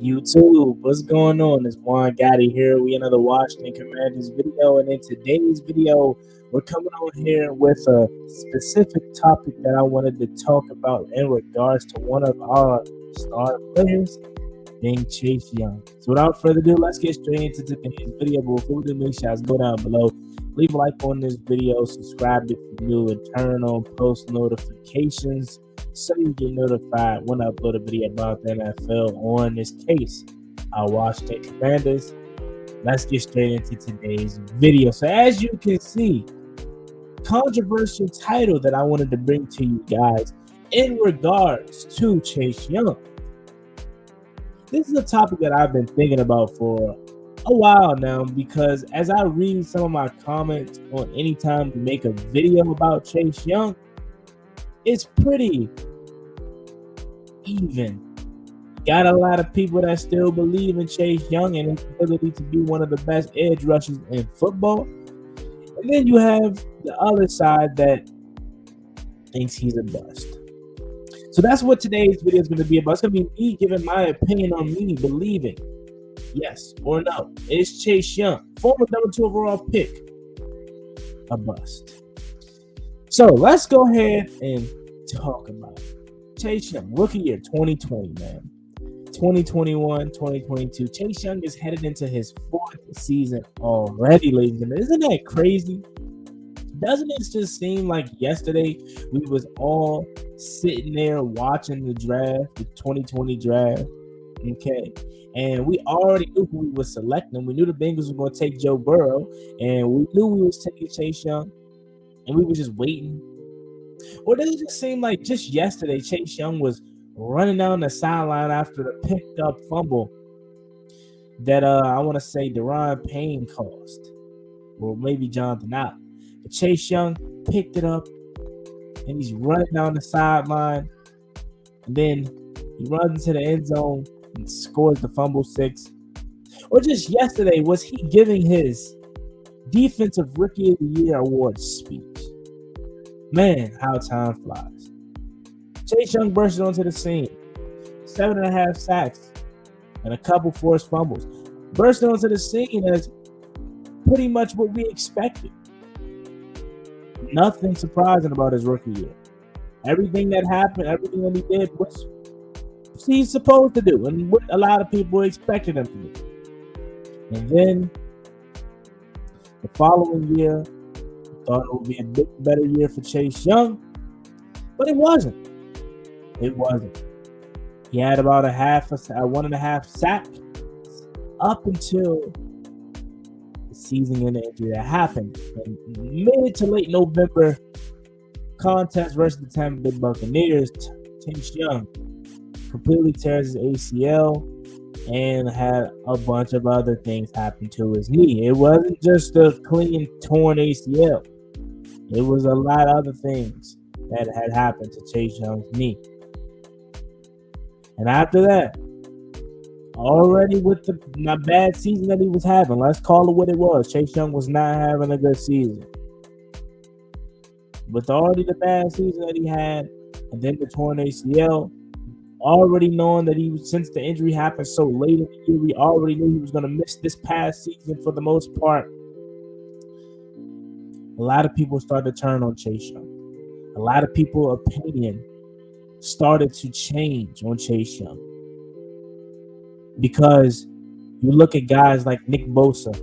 YouTube, what's going on? It's Juan Gotti here. We another Washington Commanders video, and in today's video, we're coming on here with a specific topic that I wanted to talk about in regards to one of our star players, being Chase Young. So without further ado, let's get straight into today's video. But before we do, make sure you guys go down below, leave a like on this video, subscribe if you're new, and turn on post notifications so you get notified when I upload a video about the NFL, or in this case, our Washington Commanders. Let's get straight into today's video. So as you can see, controversial title that I wanted to bring to you guys in regards to Chase Young. This is a topic that I've been thinking about for a while now, because as I read some of my comments on any time to make a video about Chase Young, it's pretty even. Got a lot of people that still believe in Chase Young and his ability to be one of the best edge rushers in football. And then you have the other side that thinks he's a bust. So that's what today's video is going to be about. It's going to be me giving my opinion on me believing, yes or no, is Chase Young, former number 2 overall pick, a bust? So let's go ahead and talk about it. Chase Young, rookie year 2020, man. 2021, 2022. Chase Young is headed into his 4th season already, ladies and gentlemen. Isn't that crazy? Doesn't it just seem like yesterday we was all sitting there watching the draft, the 2020 draft, okay? And we already knew who we were selecting. We knew the Bengals were going to take Joe Burrow, and we knew we was taking Chase Young, and we were just waiting. Or does it just seem like just yesterday Chase Young was running down the sideline after the picked up fumble that I want to say Deron Payne caused, or maybe Jonathan Allen. But Chase Young picked it up, and he's running down the sideline, and then he runs into the end zone and scores the fumble 6. Or just yesterday, was he giving his Defensive Rookie of the Year award speech? Man, how time flies. Chase Young bursted onto the scene. 7.5 sacks and a couple forced fumbles. Bursting onto the scene as pretty much what we expected. Nothing surprising about his rookie year. Everything that happened, everything that he did was what he's supposed to do and what a lot of people expected him to do. And then the following year, thought it would be a bit better year for Chase Young, but it wasn't. It wasn't. He had about a 1.5 sack up until the season-ending injury that happened in mid to late November contest versus the Tampa Bay Buccaneers. Chase Young completely tears his ACL and had a bunch of other things happen to his knee. It wasn't just a clean torn ACL. It was a lot of other things that had happened to Chase Young's knee. And after that, already with the bad season that he was having, let's call it what it was, Chase Young was not having a good season. With already the bad season that he had, and then the torn ACL, already knowing that he was, since the injury happened so late in the year, we already knew he was going to miss this past season for the most part. A lot of people started to turn on Chase Young. A lot of people's opinion started to change on Chase Young. Because you look at guys like Nick Bosa,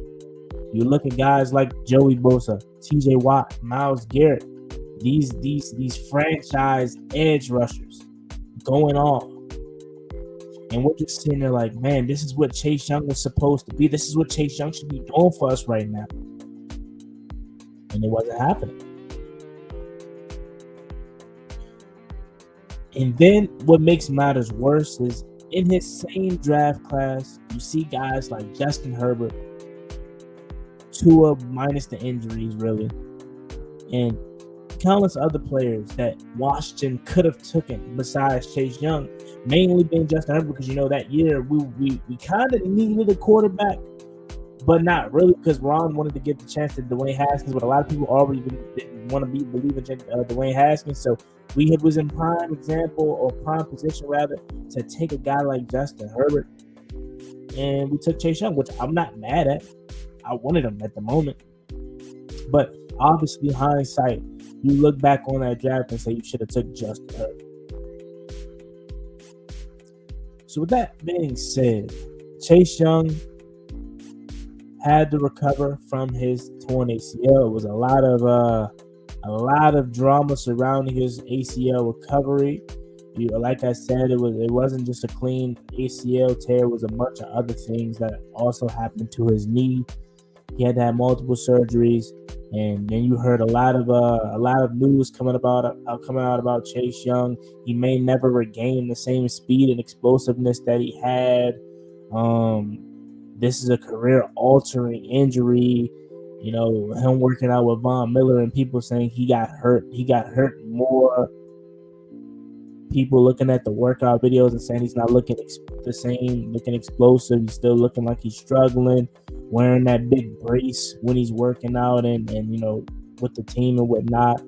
you look at guys like Joey Bosa, TJ Watt, Myles Garrett, these franchise edge rushers going on. And we're just sitting there like, man, this is what Chase Young was supposed to be. This is what Chase Young should be doing for us right now. And it wasn't happening. And then what makes matters worse is in his same draft class, you see guys like Justin Herbert, Tua minus the injuries really, and countless other players that Washington could have taken besides Chase Young, mainly being Justin Herbert, because that year we kind of needed a quarterback, but not really, because Ron wanted to give the chance to Dwayne Haskins, but a lot of people already didn't want to believe in Dwayne Haskins, so we was in prime example, or prime position rather, to take a guy like Justin Herbert. and we took Chase Young, which I'm not mad at. I wanted him at the moment. But obviously, hindsight, you look back on that draft and say you should have took Justin Herbert. So with that being said, Chase Young had to recover from his torn ACL. It was a lot of drama surrounding his ACL recovery. Like I said, it wasn't just a clean ACL tear. It was a bunch of other things that also happened to his knee. He had to have multiple surgeries, and then you heard a lot of news coming out about Chase Young. He may never regain the same speed and explosiveness that he had. This is a career-altering injury. You know, him working out with Von Miller and people saying he got hurt. He got hurt more. People looking at the workout videos and saying he's not looking the same, looking explosive. He's still looking like he's struggling, wearing that big brace when he's working out and you know, with the team and whatnot.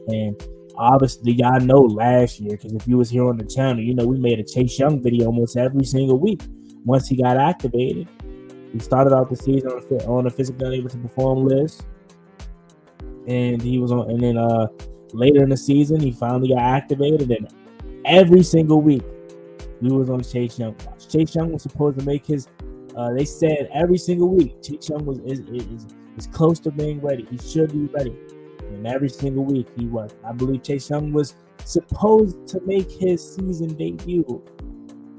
And obviously, y'all know last year, because if you was here on the channel, you know we made a Chase Young video almost every single week. Once he got activated, he started out the season on a physically unable to perform list, and he was on. And then later in the season, he finally got activated, and every single week we was on Chase Young watch. Chase Young was supposed to make his. They said every single week Chase Young is close to being ready. He should be ready, and every single week he was. I believe Chase Young was supposed to make his season debut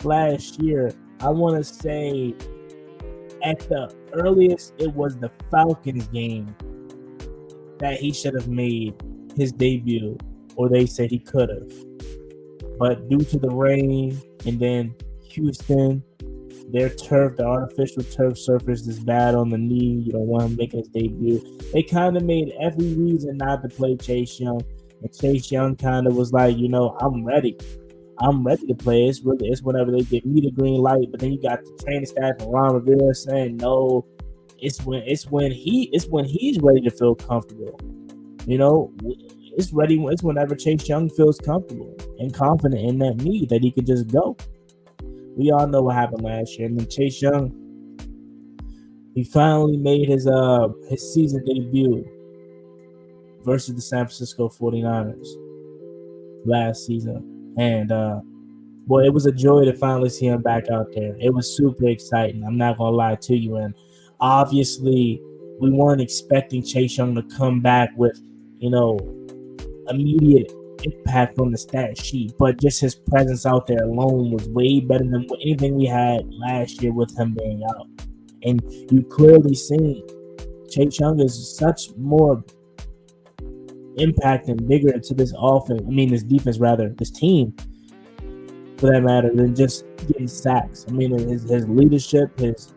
last year. I want to say at the earliest it was the Falcons game that he should have made his debut, or they said he could have. But due to the rain and then Houston, their artificial turf surface is bad on the knee. You don't want him making his debut. They kind of made every reason not to play Chase Young. And Chase Young kind of was like, you know, I'm ready to play. It's whenever they give me the green light. But then you got the training staff and Ron Rivera saying no. It's when he's ready to feel comfortable. You know, it's whenever Chase Young feels comfortable and confident in that knee that he could just go. We all know what happened last year. And then Chase Young, he finally made his season debut versus the San Francisco 49ers last season. And boy, it was a joy to finally see him back out there. It was super exciting. I'm not gonna lie to you. And obviously, we weren't expecting Chase Young to come back with, you know, immediate impact on the stat sheet, but just his presence out there alone was way better than anything we had last year with him being out. And you clearly seen Chase Young is such more impact and bigger to this offense. I mean, this defense, rather, this team, for that matter, than just getting sacks. I mean, his leadership, his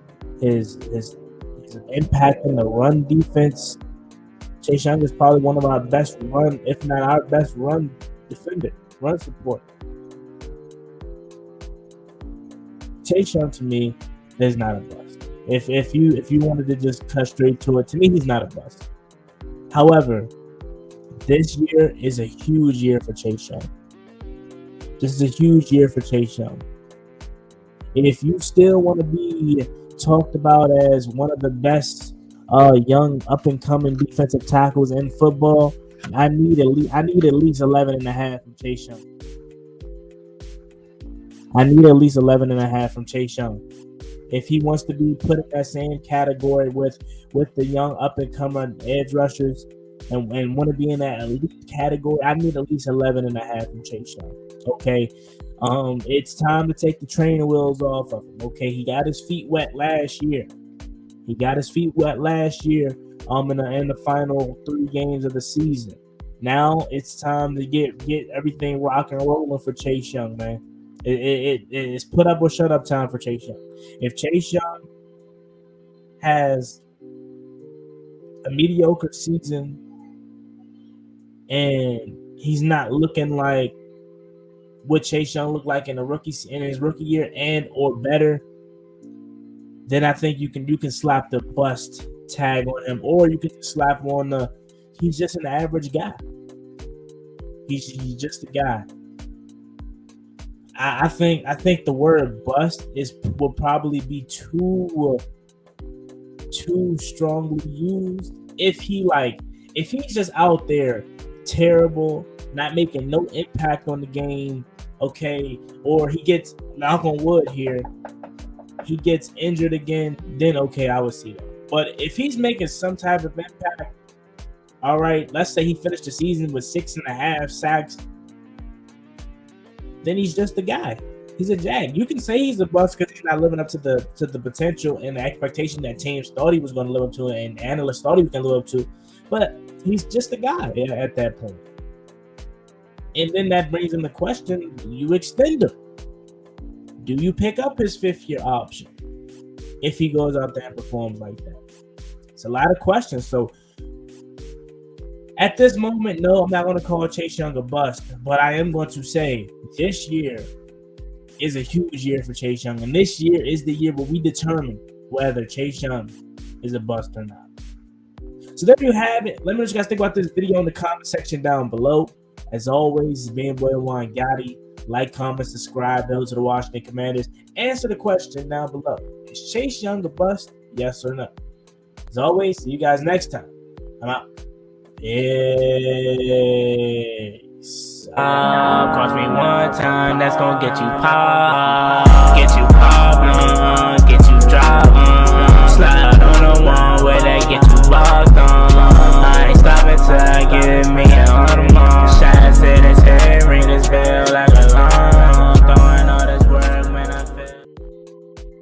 impact in the run defense. Chase Young is probably one of our best run, if not our best run defender, run support. Chase Young, to me, is not a bust. If you wanted to just cut straight to it, to me, he's not a bust. However, this year is a huge year for Chase Young. This is a huge year for Chase Young. If you still want to be talked about as one of the best young up-and-coming defensive tackles in football, I need at least 11.5 from Chase Young. I need at least 11.5 from Chase Young. If he wants to be put in that same category with the young up-and-coming edge rushers and want to be in that elite category, I need at least 11.5 from Chase Young. Okay, it's time to take the training wheels off of him. Okay, he got his feet wet last year. In the final 3 games of the season. Now it's time to get everything rock and rolling for Chase Young, man. It's put up or shut up time for Chase Young. If Chase Young has a mediocre season and he's not looking like what Chase Young looked like in his rookie year and or better, then I think you can slap the bust tag on him, or you can slap him on he's just an average guy. He's just a guy. I think the word bust will probably be too strongly used. If he's just out there terrible, not making no impact on the game, okay, or he gets, knock on wood here, he gets injured again, then okay, I would see that. But if he's making some type of impact, all right, let's say he finished the season with 6.5 sacks, then he's just a guy. He's a Jag. You can say he's a bust because he's not living up to the potential and the expectation that teams thought he was going to live up to and analysts thought he was going to live up to. But he's just a guy at that point. And then that brings in the question, you extend him. Do you pick up his 5th-year option if he goes out there and performs like that? It's a lot of questions. So at this moment, no, I'm not going to call Chase Young a bust, but I am going to say this year is a huge year for Chase Young, and this year is the year where we determine whether Chase Young is a bust or not. So there you have it. Let me know what you guys think about this video in the comment section down below. As always, it's been boy Juan Gotti. Like, comment, subscribe. Those to the Washington Commanders. Answer the question down below. Is Chase Young a bust? Yes or no? As always, see you guys next time. I'm out. Peace. Cost me one time, that's gonna get you pop, get you pop, get you drop, slide on the one where they get you locked on. I ain't stopping till I get me on the mall. Shots said it's